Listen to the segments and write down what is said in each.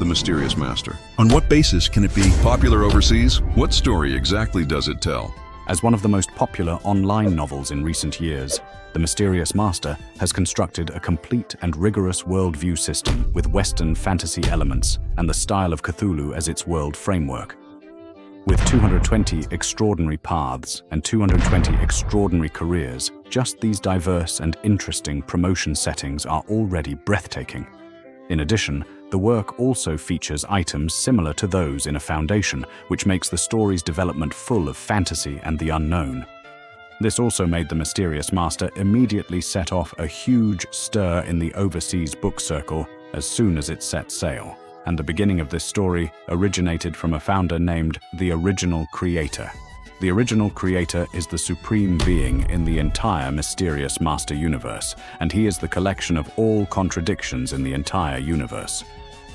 the mysterious master? On what basis can it be popular overseas? What story exactly does it tell? As one of the most popular online novels in recent years, The Mysterious Master has constructed a complete and rigorous worldview system with Western fantasy elements and the style of Cthulhu as its world framework. With 220 extraordinary paths and 220 extraordinary careers, just these diverse and interesting promotion settings are already breathtaking. In addition, the work also features items similar to those in a foundation, which makes the story's development full of fantasy and the unknown. This also made The Mysterious Master immediately set off a huge stir in the overseas book circle as soon as it set sail. And the beginning of this story originated from a founder named the Original Creator. The Original Creator is the supreme being in the entire Mysterious Master universe, and he is the collection of all contradictions in the entire universe.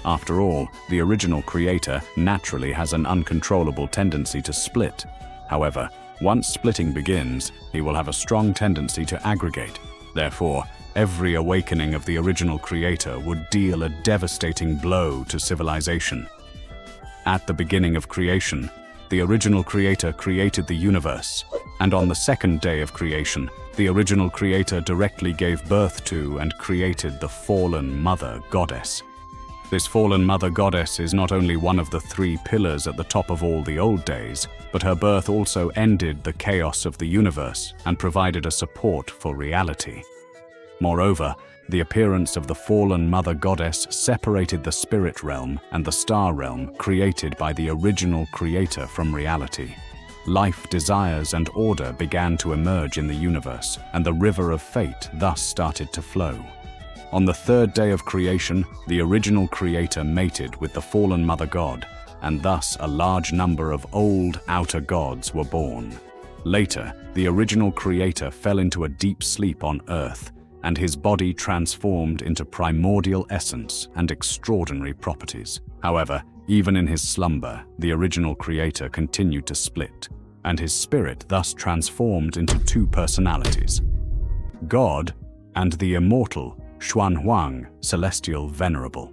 After all, the Original Creator naturally has an uncontrollable tendency to split. However, once splitting begins, he will have a strong tendency to aggregate. Therefore, every awakening of the Original Creator would deal a devastating blow to civilization. At the beginning of creation, the Original Creator created the universe, and on the second day of creation, the Original Creator directly gave birth to and created the fallen Mother Goddess. This fallen Mother Goddess is not only one of the three pillars at the top of all the old days, but her birth also ended the chaos of the universe and provided a support for reality. Moreover, the appearance of the fallen Mother Goddess separated the spirit realm and the star realm created by the Original Creator from reality. Life, desires, and order began to emerge in the universe, and the river of fate thus started to flow. On the third day of creation, the Original Creator mated with the fallen Mother God, and thus a large number of old outer gods were born. Later, the Original Creator fell into a deep sleep on Earth, and his body transformed into primordial essence and extraordinary properties. However, even in his slumber, the Original Creator continued to split, and his spirit thus transformed into two personalities: God and the immortal Xuanhuang, Celestial Venerable.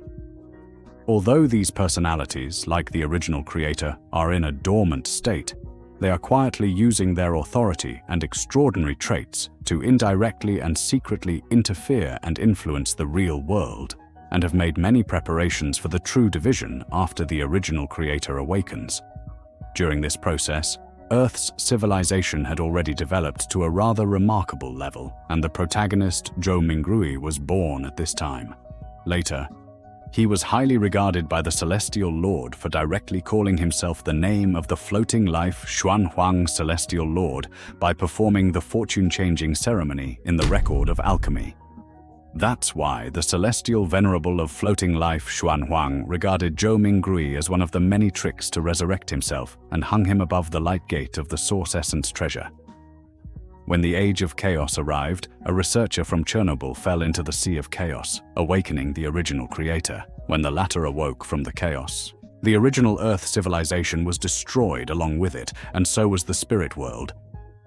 Although these personalities, like the Original Creator, are in a dormant state, they are quietly using their authority and extraordinary traits to indirectly and secretly interfere and influence the real world, and have made many preparations for the true division after the Original Creator awakens. During this process, Earth's civilization had already developed to a rather remarkable level, and the protagonist Zhou Mingrui was born at this time. Later, he was highly regarded by the Celestial Lord for directly calling himself the name of the floating life Xuanhuang Celestial Lord by performing the fortune-changing ceremony in the record of alchemy. That's why the Celestial Venerable of floating life Xuanhuang regarded Zhou Mingrui as one of the many tricks to resurrect himself and hung him above the light gate of the Source Essence treasure. When the Age of Chaos arrived, a researcher from Chernobyl fell into the Sea of Chaos, awakening the Original Creator. When the latter awoke from the chaos, the original Earth civilization was destroyed along with it, and so was the spirit world.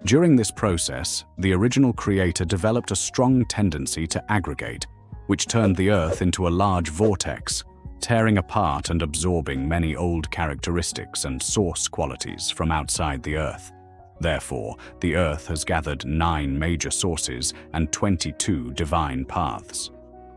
During this process, the Original Creator developed a strong tendency to aggregate, which turned the Earth into a large vortex, tearing apart and absorbing many old characteristics and source qualities from outside the Earth. Therefore, the Earth has gathered 9 major sources and 22 divine paths.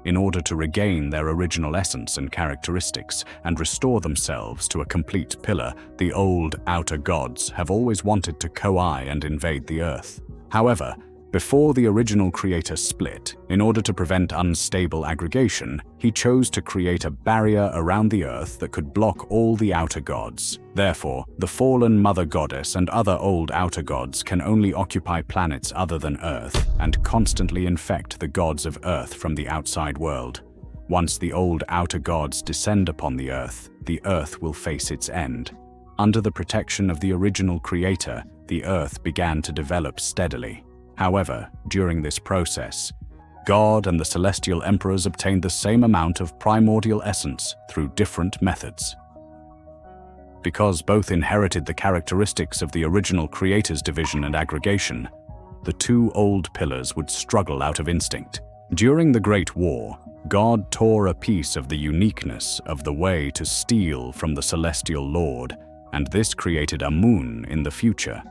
In order to regain their original essence and characteristics and restore themselves to a complete pillar, the old outer gods have always wanted to co-eye and invade the Earth. However, before the Original Creator split, in order to prevent unstable aggregation, he chose to create a barrier around the Earth that could block all the outer gods. Therefore, the fallen Mother Goddess and other old outer gods can only occupy planets other than Earth and constantly infect the gods of Earth from the outside world. Once the old outer gods descend upon the Earth will face its end. Under the protection of the Original Creator, the Earth began to develop steadily. However, during this process, God and the Celestial Emperors obtained the same amount of primordial essence through different methods. Because both inherited the characteristics of the Original Creator's division and aggregation, the two old pillars would struggle out of instinct. During the Great War, God tore a piece of the uniqueness of the way to steal from the celestial Lord, and this created a moon in the future.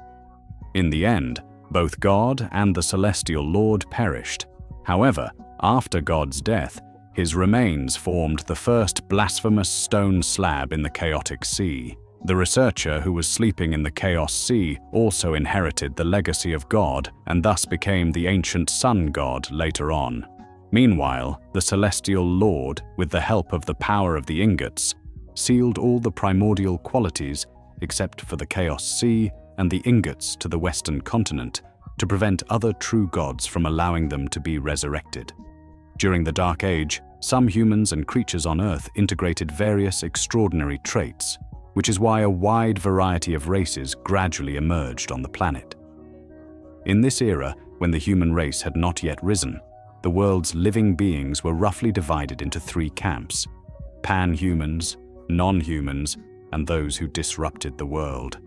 In the end, both God and the celestial Lord perished. However, after God's death, his remains formed the first blasphemous stone slab in the chaotic sea. The researcher who was sleeping in the Chaos Sea also inherited the legacy of God and thus became the ancient sun god later on. Meanwhile, the celestial Lord, with the help of the power of the ingots, sealed all the primordial qualities except for the Chaos Sea and the ingots to the western continent to prevent other true gods from allowing them to be resurrected. During the Dark Age, some humans and creatures on Earth integrated various extraordinary traits, which is why a wide variety of races gradually emerged on the planet. In this era, when the human race had not yet risen, the world's living beings were roughly divided into three camps: pan-humans, non-humans, and those who disrupted the world.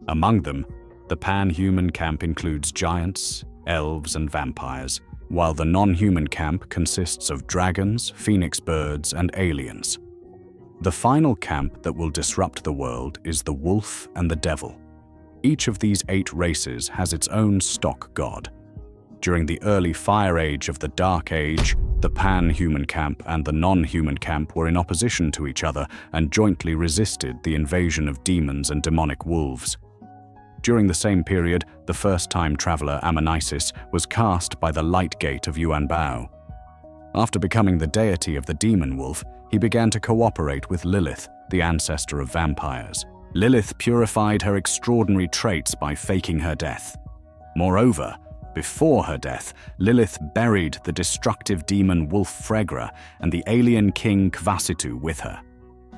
Among them, the pan-human camp includes giants, elves, and vampires, while the non-human camp consists of dragons, phoenix birds, and aliens. The final camp that will disrupt the world is the wolf and the devil. Each of these 8 races has its own stock god. During the early Fire Age of the Dark Age, the pan-human camp and the non-human camp were in opposition to each other and jointly resisted the invasion of demons and demonic wolves. During the same period, the first-time traveler Ammonaisis was cast by the Light Gate of Yuanbao. After becoming the deity of the demon wolf, he began to cooperate with Lilith, the ancestor of vampires. Lilith purified her extraordinary traits by faking her death. Moreover, before her death, Lilith buried the destructive demon wolf Fregra and the alien king Kvasitu with her.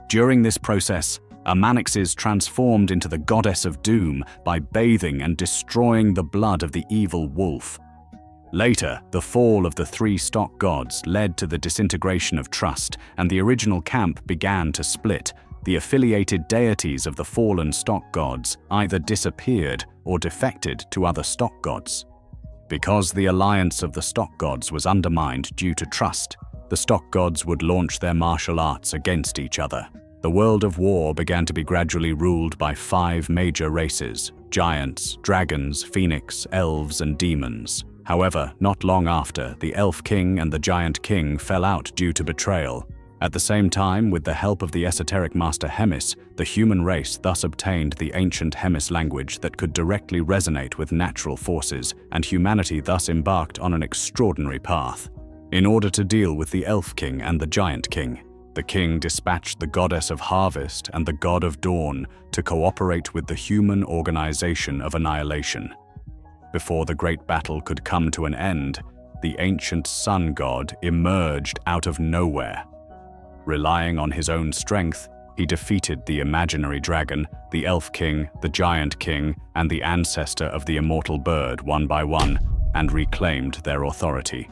During this process, Ammonixes transformed into the goddess of doom by bathing and destroying the blood of the evil wolf. Later, the fall of the 3 stock gods led to the disintegration of trust, and the original camp began to split. The affiliated deities of the fallen stock gods either disappeared or defected to other stock gods. Because the alliance of the stock gods was undermined due to trust, the stock gods would launch their martial arts against each other. The world of war began to be gradually ruled by 5 major races: giants, dragons, phoenix, elves, and demons. However, not long after, the Elf King and the Giant King fell out due to betrayal. At the same time, with the help of the esoteric master Hemis, the human race thus obtained the ancient Hemis language that could directly resonate with natural forces, and humanity thus embarked on an extraordinary path. In order to deal with the Elf King and the Giant King, the king dispatched the goddess of harvest and the god of dawn to cooperate with the human organization of annihilation. Before the great battle could come to an end, the ancient sun god emerged out of nowhere. Relying on his own strength, he defeated the imaginary dragon, the Elf King, the Giant King, and the ancestor of the immortal bird one by one, and reclaimed their authority.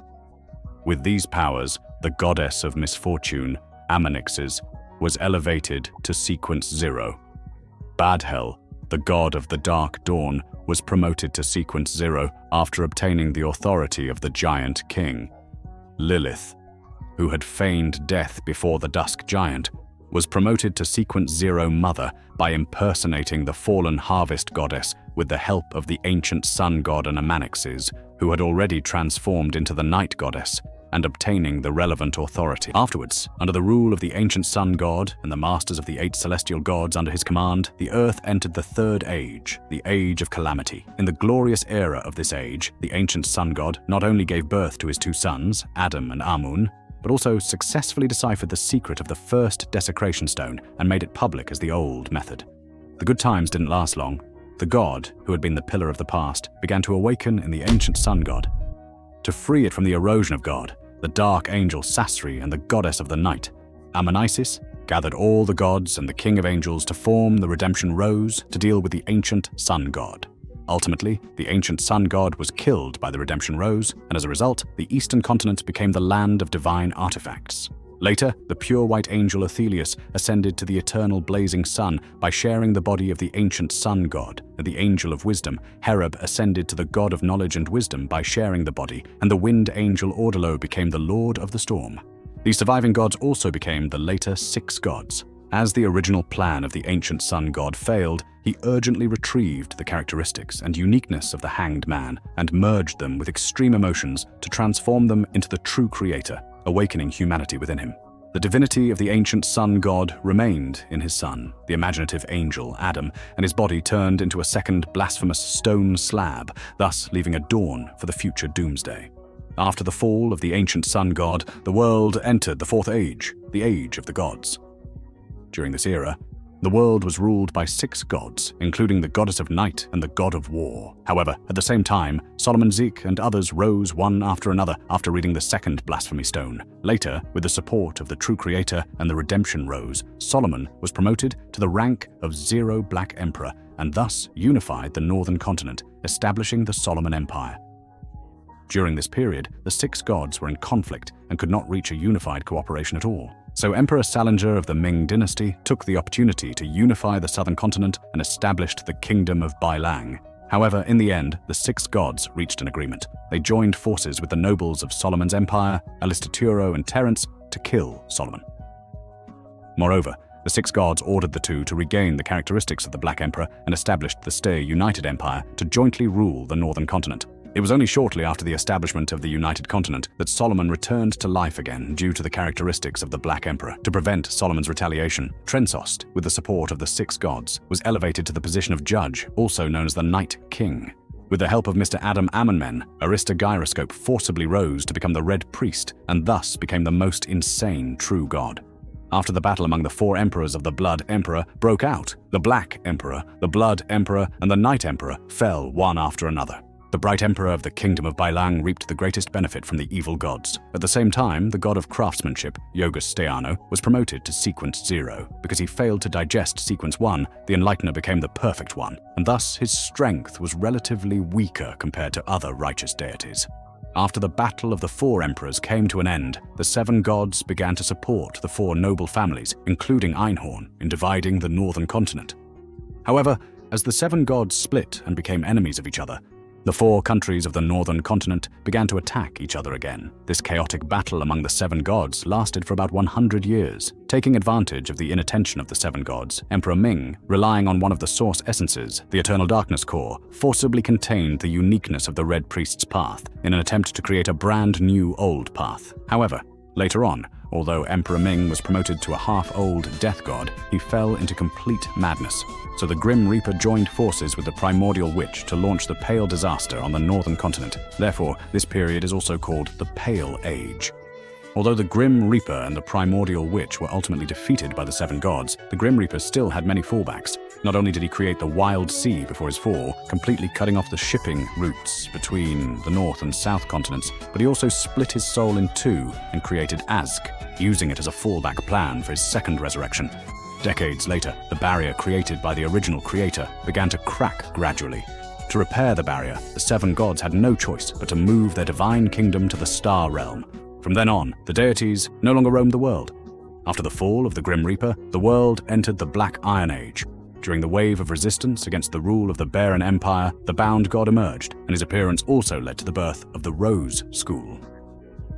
With these powers, the goddess of misfortune, Ammonixes, was elevated to Sequence 0. Badhel, the god of the Dark Dawn, was promoted to Sequence 0 after obtaining the authority of the Giant King. Lilith, who had feigned death before the Dusk Giant, was promoted to Sequence 0 Mother by impersonating the fallen harvest goddess with the help of the ancient sun god and Ammonixes, who had already transformed into the night goddess, and obtaining the relevant authority. Afterwards, under the rule of the ancient sun god and the masters of the 8 celestial gods under his command, the earth entered the 3rd age, the Age of Calamity. In the glorious era of this age, the ancient sun god not only gave birth to his 2 sons, Adam and Amun, but also successfully deciphered the secret of the first desecration stone and made it public as the old method. The good times didn't last long. The god, who had been the pillar of the past, began to awaken in the ancient sun god. To free it from the erosion of God, the dark angel Sasri and the goddess of the night, Ammonaisis, gathered all the gods and the king of angels to form the redemption rose to deal with the ancient sun god. Ultimately, the ancient sun god was killed by the redemption rose, and as a result, the eastern continent became the land of divine artifacts. Later, the pure white angel Athelius ascended to the eternal blazing sun by sharing the body of the ancient sun god, and the angel of wisdom, Hereb, ascended to the god of knowledge and wisdom by sharing the body, and the wind angel Ordalo became the lord of the storm. These surviving gods also became the later six gods. As the original plan of the ancient sun god failed, he urgently retrieved the characteristics and uniqueness of the hanged man and merged them with extreme emotions to transform them into the true creator, awakening humanity within him. The divinity of the ancient sun god remained in his son, the imaginative angel Adam, and his body turned into a second blasphemous stone slab, thus leaving a dawn for the future doomsday. After the fall of the ancient sun god, the world entered the fourth age, the age of the gods. During this era, the world was ruled by six gods, including the goddess of night and the god of war. However, at the same time, Solomon Zeke and others rose one after another after reading the second blasphemy stone. Later, with the support of the true creator and the redemption rose, Solomon was promoted to the rank of Zero Black Emperor and thus unified the northern continent, establishing the Solomon Empire. During this period, the six gods were in conflict and could not reach a unified cooperation at all. So Emperor Salinger of the Ming dynasty took the opportunity to unify the southern continent and established the Kingdom of Bailang. However, in the end, the six gods reached an agreement. They joined forces with the nobles of Solomon's empire, Alistaturo and Terence, to kill Solomon. Moreover, the six gods ordered the two to regain the characteristics of the Black Emperor and established the Stay United Empire to jointly rule the northern continent. It was only shortly after the establishment of the United Continent that Solomon returned to life again due to the characteristics of the Black Emperor. To prevent Solomon's retaliation, Trensost, with the support of the six gods, was elevated to the position of judge, also known as the Night King. With the help of Mr. Adam Ammonmen, Aristogyroscope forcibly rose to become the Red Priest and thus became the most insane true god. After the battle among the four emperors of the Blood Emperor broke out, the Black Emperor, the Blood Emperor, and the Night Emperor fell one after another. The Bright Emperor of the Kingdom of Bailang reaped the greatest benefit from the evil gods. At the same time, the god of craftsmanship, Yogus Steano, was promoted to Sequence 0. Because he failed to digest Sequence 1, the Enlightener became the perfect one, and thus his strength was relatively weaker compared to other righteous deities. After the battle of the four emperors came to an end, the seven gods began to support the four noble families, including Einhorn, in dividing the northern continent. However, as the seven gods split and became enemies of each other, the four countries of the northern continent began to attack each other again. This chaotic battle among the seven gods lasted for about 100 years. Taking advantage of the inattention of the seven gods, Emperor Ming, relying on one of the source essences, the Eternal Darkness Core, forcibly contained the uniqueness of the Red Priest's path in an attempt to create a brand new old path. However, later on, although Emperor Ming was promoted to a half-old death god, he fell into complete madness. So the Grim Reaper joined forces with the Primordial Witch to launch the Pale Disaster on the northern continent. Therefore, this period is also called the Pale Age. Although the Grim Reaper and the Primordial Witch were ultimately defeated by the seven gods, the Grim Reaper still had many fallbacks. Not only did he create the Wild Sea before his fall, completely cutting off the shipping routes between the north and south continents, but he also split his soul in two and created Azk, using it as a fallback plan for his second resurrection. Decades later, the barrier created by the original creator began to crack gradually. To repair the barrier, the seven gods had no choice but to move their divine kingdom to the Star Realm. From then on, the deities no longer roamed the world. After the fall of the Grim Reaper, the world entered the Black Iron Age. During the wave of resistance against the rule of the Baron Empire, the Bound God emerged, and his appearance also led to the birth of the Rose School.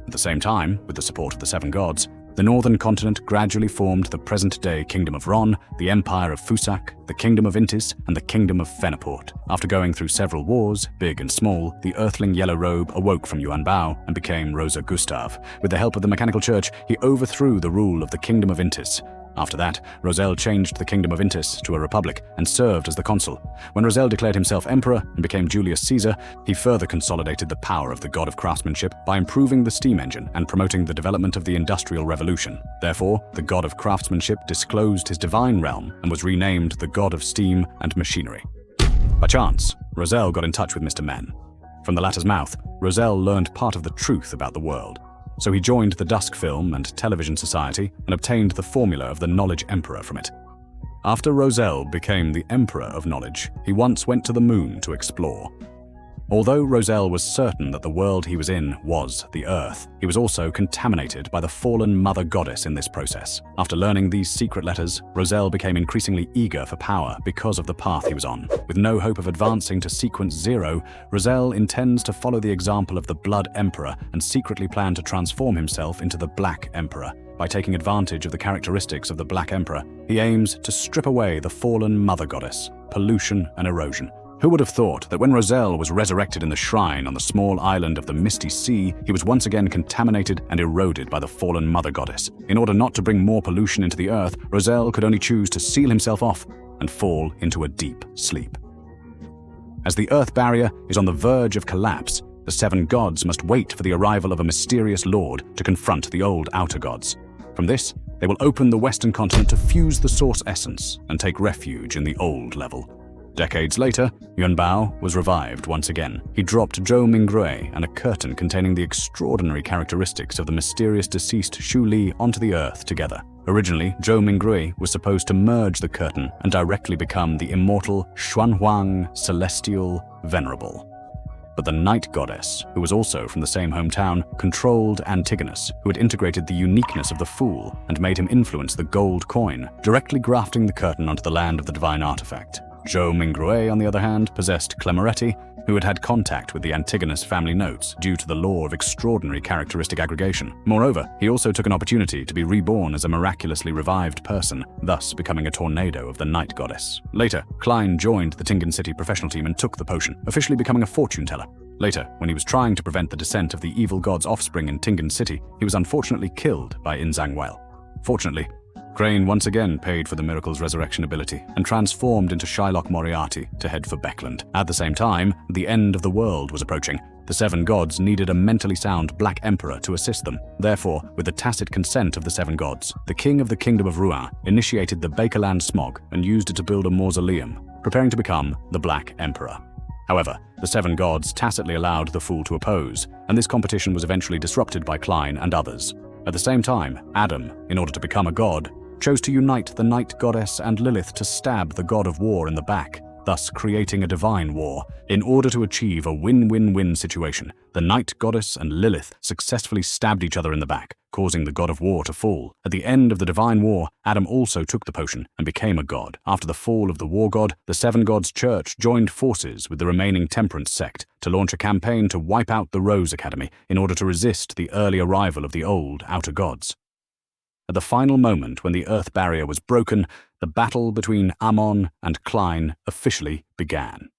At the same time, with the support of the seven gods, the northern continent gradually formed the present-day Kingdom of Ron, the Empire of Fusak, the Kingdom of Intis, and the Kingdom of Fenaport. After going through several wars, big and small, the Earthling Yellow Robe awoke from Yuan Bao and became Rosa Gustav. With the help of the Mechanical Church, he overthrew the rule of the Kingdom of Intis. After that, Roselle changed the Kingdom of Intis to a republic and served as the consul. When Roselle declared himself emperor and became Julius Caesar, he further consolidated the power of the god of craftsmanship by improving the steam engine and promoting the development of the Industrial Revolution. Therefore, the god of craftsmanship disclosed his divine realm and was renamed the god of steam and machinery. By chance, Roselle got in touch with Mr. Men. From the latter's mouth, Roselle learned part of the truth about the world. So he joined the Dusk Film and Television Society and obtained the formula of the Knowledge Emperor from it. After Roselle became the Emperor of Knowledge, he once went to the moon to explore. Although Roselle was certain that the world he was in was the Earth, he was also contaminated by the fallen mother goddess in this process. After learning these secret letters, Roselle became increasingly eager for power because of the path he was on. With no hope of advancing to Sequence 0, Roselle intends to follow the example of the Blood Emperor and secretly plan to transform himself into the Black Emperor. By taking advantage of the characteristics of the Black Emperor, he aims to strip away the fallen mother goddess, pollution and erosion. Who would have thought that when Roselle was resurrected in the shrine on the small island of the Misty Sea, he was once again contaminated and eroded by the fallen mother goddess. In order not to bring more pollution into the earth, Roselle could only choose to seal himself off and fall into a deep sleep. As the earth barrier is on the verge of collapse, the seven gods must wait for the arrival of a mysterious lord to confront the old outer gods. From this, they will open the western continent to fuse the source essence and take refuge in the old level. Decades later, Yuan Bao was revived once again. He dropped Zhou Mingrui and a curtain containing the extraordinary characteristics of the mysterious deceased Xu Li onto the earth together. Originally, Zhou Mingrui was supposed to merge the curtain and directly become the immortal Xuanhuang Celestial Venerable. But the night goddess, who was also from the same hometown, controlled Antigonus, who had integrated the uniqueness of the Fool and made him influence the gold coin, directly grafting the curtain onto the land of the divine artifact. Zhou Mingrui, on the other hand, possessed Clemeretti, who had had contact with the Antigonus family notes due to the law of extraordinary characteristic aggregation. Moreover, he also took an opportunity to be reborn as a miraculously revived person, thus becoming a tornado of the night goddess. Later, Klein joined the Tingen City professional team and took the potion, officially becoming a fortune teller. Later, when he was trying to prevent the descent of the evil god's offspring in Tingen City, he was unfortunately killed by In Zhangwell. Fortunately, Crane once again paid for the miracle's resurrection ability and transformed into Shylock Moriarty to head for Beckland. At the same time, the end of the world was approaching. The seven gods needed a mentally sound Black Emperor to assist them. Therefore, with the tacit consent of the seven gods, the king of the Kingdom of Rouen initiated the Bakerland Smog and used it to build a mausoleum, preparing to become the Black Emperor. However, the seven gods tacitly allowed the Fool to oppose, and this competition was eventually disrupted by Klein and others. At the same time, Adam, in order to become a god, chose to unite the night goddess and Lilith to stab the god of war in the back, thus creating a divine war. In order to achieve a win-win-win situation, the night goddess and Lilith successfully stabbed each other in the back, causing the god of war to fall. At the end of the divine war, Adam also took the potion and became a god. After the fall of the war god, the seven gods' church joined forces with the remaining temperance sect to launch a campaign to wipe out the Rose Academy in order to resist the early arrival of the old outer gods. At the final moment when the earth barrier was broken, the battle between Ammon and Klein officially began.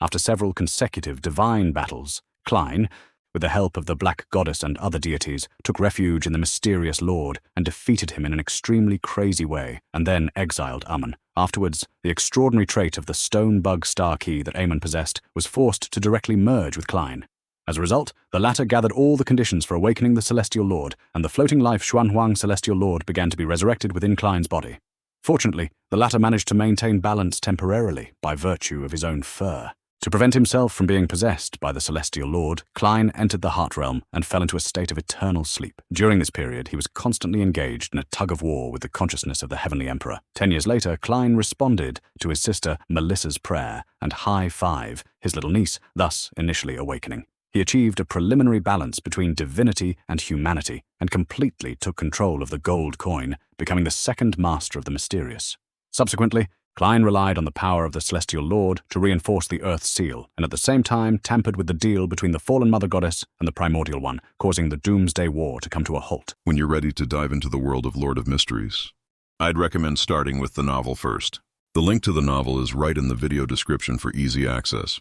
After several consecutive divine battles, Klein, with the help of the Black Goddess and other deities, took refuge in the mysterious Lord and defeated him in an extremely crazy way, and then exiled Ammon. Afterwards, the extraordinary trait of the Stone Bug Star Key that Ammon possessed was forced to directly merge with Klein. As a result, the latter gathered all the conditions for awakening the Celestial Lord, and the floating life Xuanhuang Celestial Lord began to be resurrected within Klein's body. Fortunately, the latter managed to maintain balance temporarily by virtue of his own fur. To prevent himself from being possessed by the Celestial Lord, Klein entered the Heart Realm and fell into a state of eternal sleep. During this period, he was constantly engaged in a tug-of-war with the consciousness of the Heavenly Emperor. 10 years later, Klein responded to his sister Melissa's prayer and High Five, his little niece, thus initially awakening. He achieved a preliminary balance between divinity and humanity and completely took control of the gold coin, becoming the second master of the mysterious. Subsequently, Klein relied on the power of the Celestial Lord to reinforce the Earth's seal, and at the same time tampered with the deal between the fallen Mother Goddess and the Primordial One, causing the Doomsday War to come to a halt. When you're ready to dive into the world of Lord of Mysteries, I'd recommend starting with the novel first. The link to the novel is right in the video description for easy access.